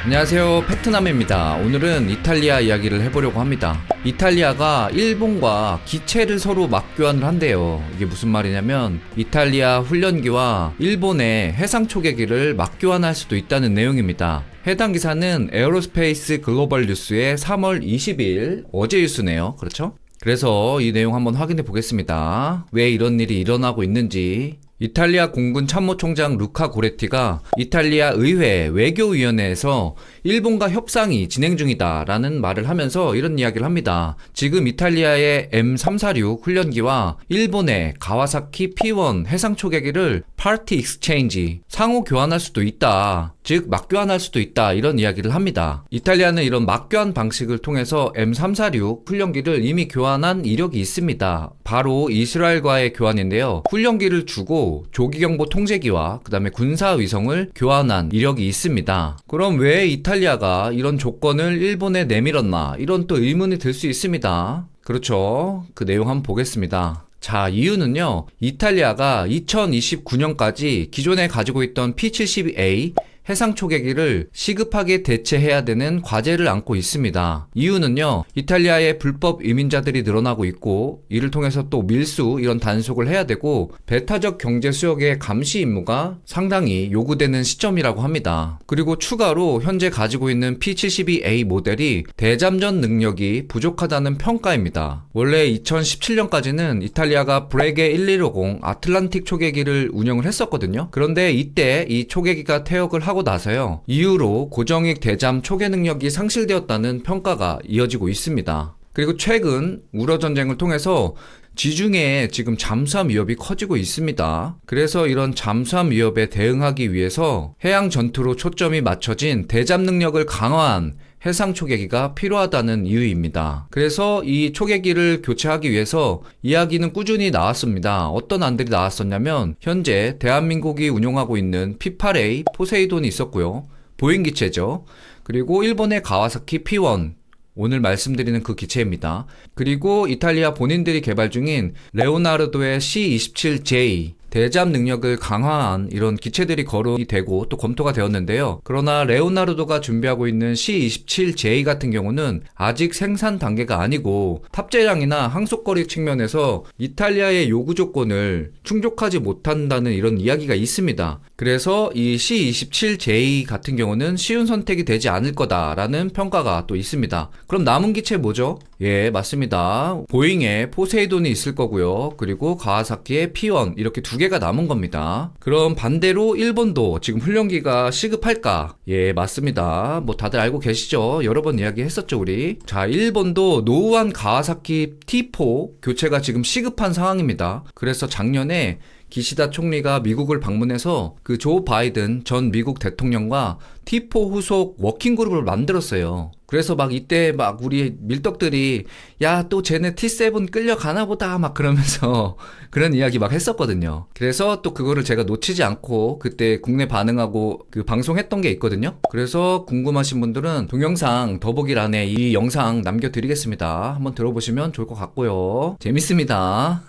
안녕하세요, 팩트남입니다. 오늘은 이탈리아 이야기를 해보려고 합니다. 이탈리아가 일본과 기체를 서로 맞교환을 한대요. 이게 무슨 말이냐면 이탈리아 훈련기와 일본의 해상 초계기를 맞교환할 수도 있다는 내용입니다. 해당 기사는 에어로스페이스 글로벌 뉴스의 3월 20일 어제 뉴스네요. 그렇죠? 그래서 이 내용 한번 확인해 보겠습니다. 왜 이런 일이 일어나고 있는지. 이탈리아 공군 참모총장 루카 고레티가 이탈리아 의회 외교위원회에서 일본과 협상이 진행 중이다라는 말을 하면서 이런 이야기를 합니다. 지금 이탈리아의 M346 훈련기와 일본의 가와사키 P1 해상 초계기를 파티 익스체인지 상호 교환할 수도 있다. 즉 맞교환할 수도 있다, 이런 이야기를 합니다. 이탈리아는 이런 맞교환 방식을 통해서 M346 훈련기를 이미 교환한 이력이 있습니다. 바로 이스라엘과의 교환인데요. 훈련기를 주고 조기경보 통제기와 그 다음에 군사위성을 교환한 이력이 있습니다. 그럼 왜 이탈리아가 이런 조건을 일본에 내밀었나, 이런 또 의문이 들 수 있습니다. 그렇죠. 그 내용 한번 보겠습니다. 자, 이유는요, 이탈리아가 2029년까지 기존에 가지고 있던 P-72A 해상 초계기를 시급하게 대체해야 되는 과제를 안고 있습니다. 이유는요, 이탈리아의 불법 이민자들이 늘어나고 있고 이를 통해서 또 밀수, 이런 단속을 해야 되고 배타적 경제 수역의 감시 임무가 상당히 요구되는 시점이라고 합니다. 그리고 추가로 현재 가지고 있는 P-72A 모델이 대잠전 능력이 부족하다는 평가입니다. 원래 2017년까지는 이탈리아가 브레게 1150 아틀란틱 초계기를 운영을 했었거든요. 그런데 이때 이 초계기가 퇴역을 하고 나서요, 이후로 고정익 대잠 초계 능력이 상실되었다는 평가가 이어지고 있습니다. 그리고 최근 우러 전쟁을 통해서 지중해에 지금 잠수함 위협이 커지고 있습니다. 그래서 이런 잠수함 위협에 대응하기 위해서 해양 전투로 초점이 맞춰진 대잠 능력을 강화한 해상 초계기가 필요하다는 이유입니다. 그래서 이 초계기를 교체하기 위해서 이야기는 꾸준히 나왔습니다. 어떤 안들이 나왔었냐면, 현재 대한민국이 운용하고 있는 P8A 포세이돈이 있었고요. 보잉 기체죠. 그리고 일본의 가와사키 P1, 오늘 말씀드리는 그 기체입니다. 그리고 이탈리아 본인들이 개발 중인 레오나르도의 C-27J 대잠 능력을 강화한 이런 기체들이 거론이 되고 또 검토가 되었는데요. 그러나 레오나르도가 준비하고 있는 C-27J 같은 경우는 아직 생산 단계가 아니고 탑재량이나 항속거리 측면에서 이탈리아의 요구 조건을 충족하지 못한다는 이런 이야기가 있습니다. 그래서 이 C-27J 같은 경우는 쉬운 선택이 되지 않을 거다라는 평가가 또 있습니다. 그럼 남은 기체 뭐죠? 예, 맞습니다. 보잉의 포세이돈이 있을 거고요. 그리고 가와사키의 P1, 이렇게 두 개가 남은 겁니다. 그럼 반대로 일본도 지금 훈련기가 시급할까? 예, 맞습니다. 뭐 다들 알고 계시죠? 여러 번 이야기했었죠, 우리. 자, 일본도 노후한 가와사키 T4 교체가 지금 시급한 상황입니다. 그래서 작년에 기시다 총리가 미국을 방문해서 그 조 바이든 전 미국 대통령과 T4 후속 워킹그룹을 만들었어요. 그래서 막 이때 막 우리 밀떡들이 야, 또 쟤네 T7 끌려가나 보다 막 그러면서 그런 이야기 막 했었거든요. 그래서 또 그거를 제가 놓치지 않고 그때 국내 반응하고 그 방송했던 게 있거든요. 그래서 궁금하신 분들은 동영상 더보기란에 이 영상 남겨드리겠습니다. 한번 들어보시면 좋을 것 같고요. 재밌습니다.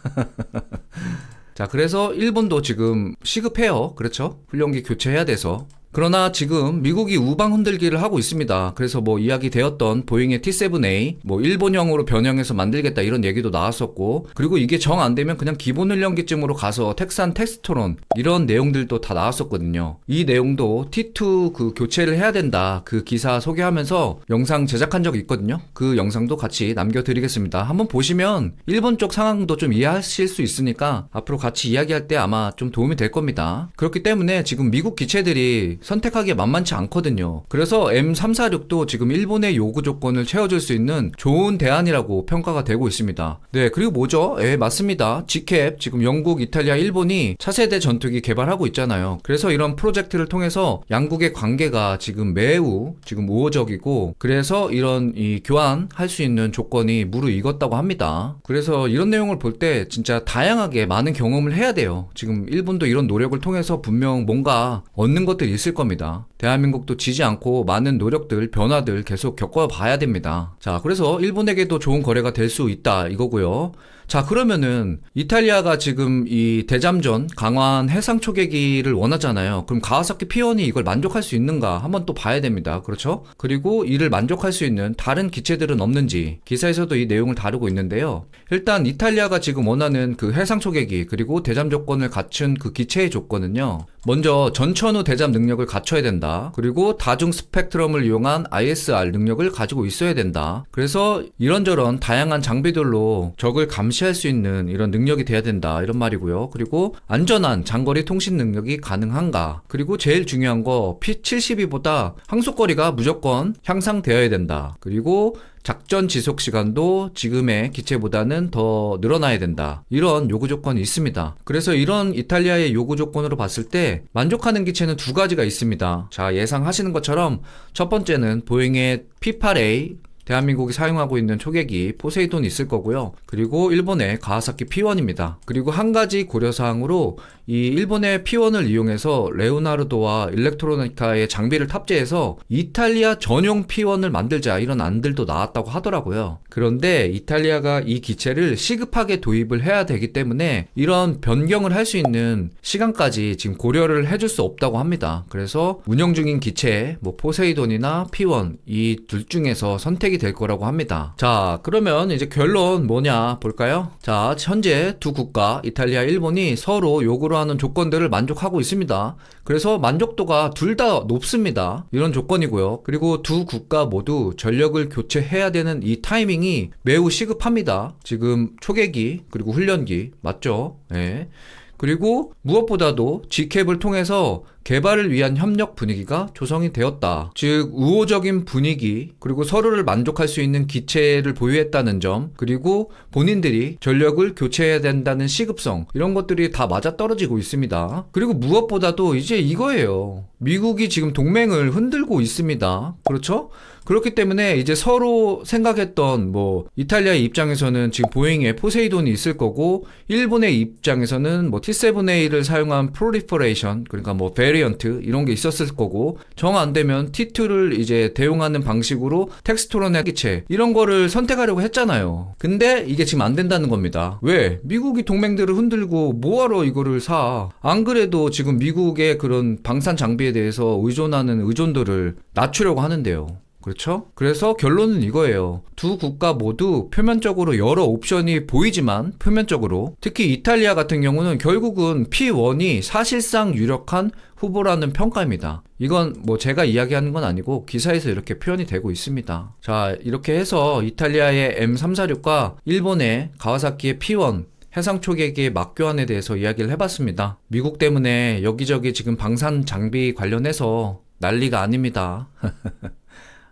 자, 그래서 일본도 지금 시급해요. 그렇죠? 훈련기 교체해야 돼서. 그러나 지금 미국이 우방 흔들기를 하고 있습니다. 그래서 뭐 이야기 되었던 보잉의 T7A 뭐 일본형으로 변형해서 만들겠다, 이런 얘기도 나왔었고, 그리고 이게 정 안 되면 그냥 기본 훈련기쯤으로 가서 texan 텍스토론, 이런 내용들도 다 나왔었거든요. 이 내용도 T2 그 교체를 해야 된다, 그 기사 소개하면서 영상 제작한 적이 있거든요. 그 영상도 같이 남겨드리겠습니다. 한번 보시면 일본 쪽 상황도 좀 이해하실 수 있으니까 앞으로 같이 이야기할 때 아마 좀 도움이 될 겁니다. 그렇기 때문에 지금 미국 기체들이 선택하기 만만치 않거든요. 그래서 M346도 지금 일본의 요구 조건을 채워줄 수 있는 좋은 대안이라고 평가가 되고 있습니다. 네, 그리고 뭐죠? 예, 맞습니다. GCAP, 지금 영국, 이탈리아, 일본이 차세대 전투기 개발하고 있잖아요. 그래서 이런 프로젝트를 통해서 양국의 관계가 지금 매우 지금 우호적이고, 그래서 이런 이 교환할 수 있는 조건이 무르익었다고 합니다. 그래서 이런 내용을 볼 때 진짜 다양하게 많은 경험을 해야 돼요. 지금 일본도 이런 노력을 통해서 분명 뭔가 얻는 것들이 있을 겁니다. 대한민국도 지지 않고 많은 노력들, 변화들 계속 겪어봐야 됩니다. 자, 그래서 일본에게도 좋은 거래가 될 수 있다, 이거고요. 자, 그러면은 이탈리아가 지금 이 대잠전 강화한 해상 초계기를 원하잖아요. 그럼 가와사키 P1이 이걸 만족할 수 있는가 한번 또 봐야 됩니다. 그렇죠? 그리고 이를 만족할 수 있는 다른 기체들은 없는지 기사에서도 이 내용을 다루고 있는데요. 일단 이탈리아가 지금 원하는 그 해상 초계기 그리고 대잠 조건을 갖춘 그 기체의 조건은요. 먼저 전천후 대잠 능력을 갖춰야 된다. 그리고 다중 스펙트럼을 이용한 ISR 능력을 가지고 있어야 된다. 그래서 이런저런 다양한 장비들로 적을 감시할 수 있는 이런 능력이 돼야 된다. 이런 말이고요. 그리고 안전한 장거리 통신 능력이 가능한가. 그리고 제일 중요한 거 P-72보다 항속거리가 무조건 향상되어야 된다. 그리고 작전 지속 시간도 지금의 기체보다는 더 늘어나야 된다. 이런 요구 조건이 있습니다. 그래서 이런 이탈리아의 요구 조건으로 봤을 때 만족하는 기체는 두 가지가 있습니다. 자, 예상하시는 것처럼 첫 번째는 보잉의 P8A 대한민국이 사용하고 있는 초계기 포세이돈이 있을 거고요. 그리고 일본의 가와사키 P1입니다. 그리고 한 가지 고려사항으로 이 일본의 P1을 이용해서 레오나르도와 일렉트로니카의 장비를 탑재해서 이탈리아 전용 P1을 만들자 이런 안들도 나왔다고 하더라고요. 그런데 이탈리아가 이 기체를 시급하게 도입을 해야 되기 때문에 이런 변경을 할 수 있는 시간까지 지금 고려를 해줄 수 없다고 합니다. 그래서 운영 중인 기체 뭐 포세이돈이나 P1 이 둘 중에서 선택이 될 거라고 합니다. 자, 그러면 이제 결론 뭐냐 볼까요? 자, 현재 두 국가 이탈리아, 일본이 서로 요구를 하는 조건들을 만족하고 있습니다. 그래서 만족도가 둘 다 높습니다. 이런 조건이고요. 그리고 두 국가 모두 전력을 교체해야 되는 이 타이밍이 매우 시급합니다. 지금 초계기 그리고 훈련기 맞죠? 네. 그리고 무엇보다도 GCAP을 통해서 개발을 위한 협력 분위기가 조성이 되었다. 즉 우호적인 분위기 그리고 서로를 만족할 수 있는 기체를 보유했다는 점 그리고 본인들이 전력을 교체해야 된다는 시급성 이런 것들이 다 맞아떨어지고 있습니다. 그리고 무엇보다도 이제 이거예요. 미국이 지금 동맹을 흔들고 있습니다. 그렇죠? 그렇기 때문에 이제 서로 생각했던 뭐 이탈리아의 입장에서는 지금 보잉의 포세이돈이 있을 거고 일본의 입장에서는 뭐 T7A를 사용한 프롤리퍼레이션 그러니까 뭐 베리언트 이런 게 있었을 거고 정 안 되면 T2를 이제 대용하는 방식으로 텍스토론의 기체 이런 거를 선택하려고 했잖아요. 근데 이게 지금 안 된다는 겁니다. 왜? 미국이 동맹들을 흔들고 뭐하러 이거를 사? 안 그래도 지금 미국의 그런 방산 장비에 대해서 의존하는 의존도를 낮추려고 하는데요. 그렇죠? 그래서 결론은 이거예요. 두 국가 모두 표면적으로 여러 옵션이 보이지만 표면적으로 특히 이탈리아 같은 경우는 결국은 P1이 사실상 유력한 후보라는 평가입니다. 이건 뭐 제가 이야기하는 건 아니고 기사에서 이렇게 표현이 되고 있습니다. 자, 이렇게 해서 이탈리아의 M346과 일본의 가와사키의 P1 해상 초계기의 막교환에 대해서 이야기를 해봤습니다. 미국 때문에 여기저기 지금 방산 장비 관련해서 난리가 아닙니다.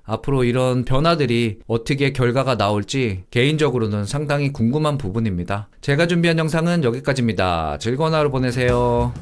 앞으로 이런 변화들이 어떻게 결과가 나올지 개인적으로는 상당히 궁금한 부분입니다. 제가 준비한 영상은 여기까지입니다. 즐거운 하루 보내세요.